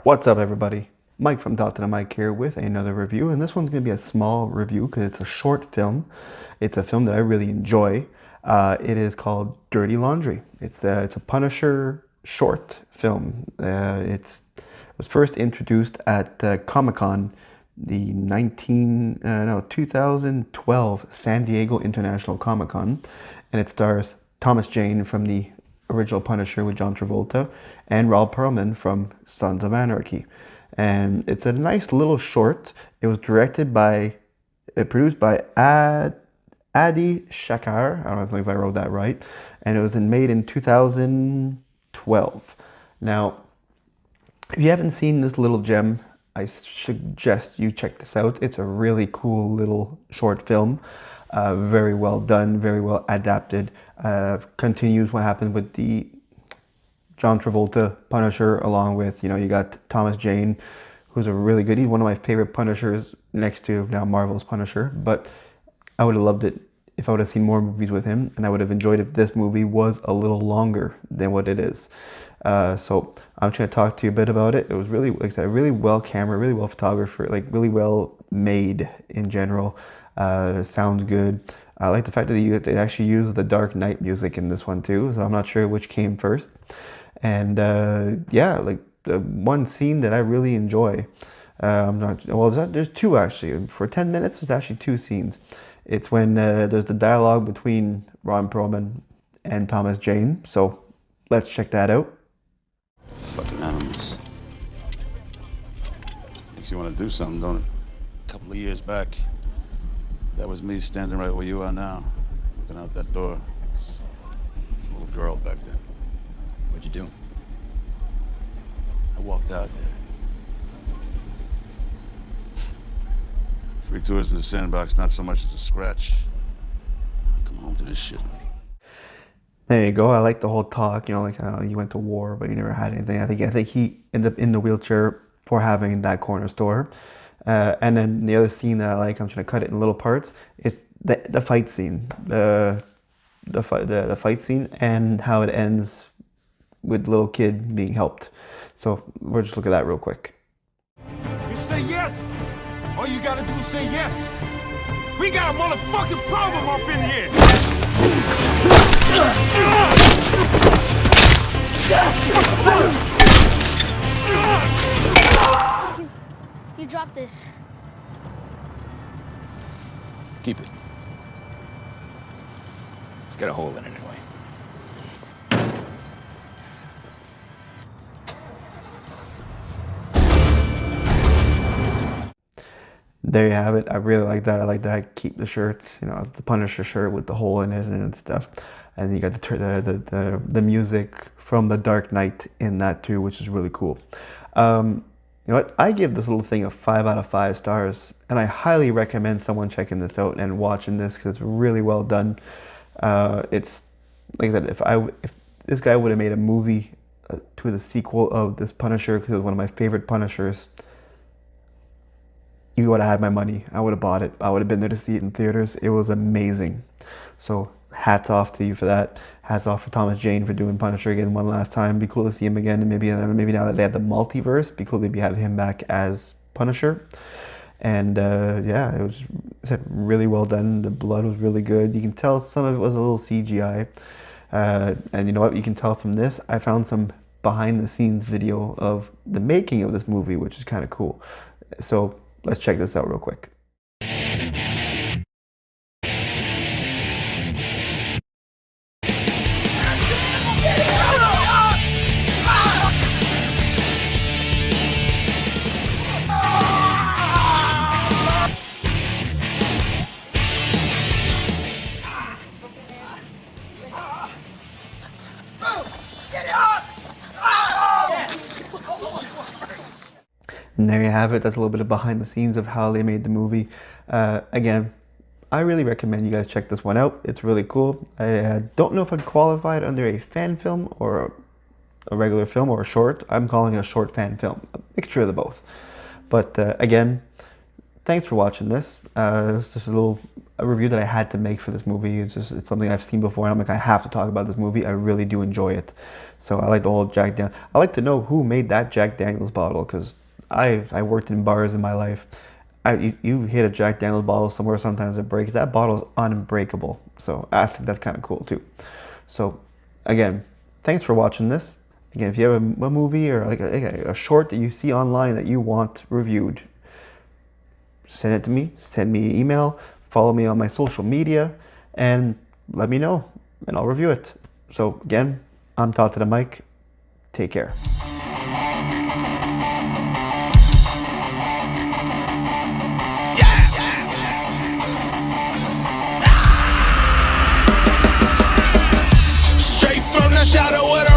What's up, everybody? Mike from Dot to the Mike here with another review, and this one's going to be a small review because it's a short film. It's a film that I really enjoy. It is called Dirty Laundry. It's a Punisher short film. It was first introduced at Comic-Con, the 2012 San Diego International Comic-Con, and it stars Thomas Jane from the original Punisher with John Travolta, and Ron Perlman from Sons of Anarchy. And it's a nice little short. It was produced by Adi Shankar. I don't know if I wrote that right. And it was made in 2012. Now, if you haven't seen this little gem, I suggest you check this out. It's a really cool little short film. Very well done, very well adapted. Continues what happened with the John Travolta Punisher, along with, you got Thomas Jane, who's he's one of my favorite Punishers next to now Marvel's Punisher. But I would have loved it if I would have seen more movies with him, and I would have enjoyed if this movie was a little longer than what it is. So I'm trying to talk to you a bit about it. It was really, like I said, really well camera, really well photographer, like really well made in general. Sounds good. I like the fact that they actually use the Dark Knight music in this one too, so I'm not sure which came first. And yeah, like the one scene that I really enjoy, there's two actually. For 10 minutes, there's actually two scenes. It's when there's the dialogue between Ron Perlman and Thomas Jane. So let's check that out. Fucking animals. Makes you want to do something, don't it? A couple of years back, that was me standing right where you are now, looking out that door. A little girl back then. What'd you do? I walked out there. 3 tours in the sandbox, not so much as a scratch. I come home to this shit. There you go. I like the whole talk, like how you went to war, but you never had anything. I think he ended up in the wheelchair for having that corner store. And then the other scene that I like, I'm trying to cut it in little parts. It's the fight scene, the fight scene, and how it ends with little kid being helped. So we'll just look at that real quick. You say yes. All you gotta do is say yes. We got a motherfucking problem up in here. You dropped this. Keep it. It's got a hole in it anyway. There you have it. I really like that. I like that I keep the shirts. It's the Punisher shirt with the hole in it and stuff. And you got the music from the Dark Knight in that too, which is really cool. You know what? I give this little thing a 5 out of 5 stars, and I highly recommend someone checking this out and watching this because it's really well done. It's like I said, if this guy would have made a movie to the sequel of this Punisher, because it was one of my favorite Punishers, you would have had my money. I would have bought it. I would have been there to see it in theaters. It was amazing. So hats off to you for that. Hats off for Thomas Jane for doing Punisher again one last time. Be cool to see him again, and maybe now that they have the multiverse, be cool to maybe have him back as Punisher. And yeah, it was really well done. The blood was really good. You can tell some of it was a little CGI. And you know what? You can tell from this. I found some behind the scenes video of the making of this movie, which is kind of cool. So let's check this out real quick. And there you have it. That's a little bit of behind the scenes of how they made the movie. Again, I really recommend you guys check this one out. It's really cool. I don't know if I'd qualify it under a fan film or a regular film or a short. I'm calling it a short fan film, a mixture of the both. But again, thanks for watching this. It's just a review that I had to make for this movie. It's something I've seen before, and I'm like, I have to talk about this movie. I really do enjoy it. So I like the whole Jack Daniels. I like to know who made that Jack Daniels bottle, because I worked in bars in my life. You hit a Jack Daniels bottle somewhere, sometimes it breaks. That bottle is unbreakable. So I think that's kind of cool too. So again, thanks for watching this. Again, if you have a movie or like a short that you see online that you want reviewed, send it to me. Send me an email. Follow me on my social media, and let me know, and I'll review it. So again, I'm Todd to the mic. Take care. Straight from the shadow of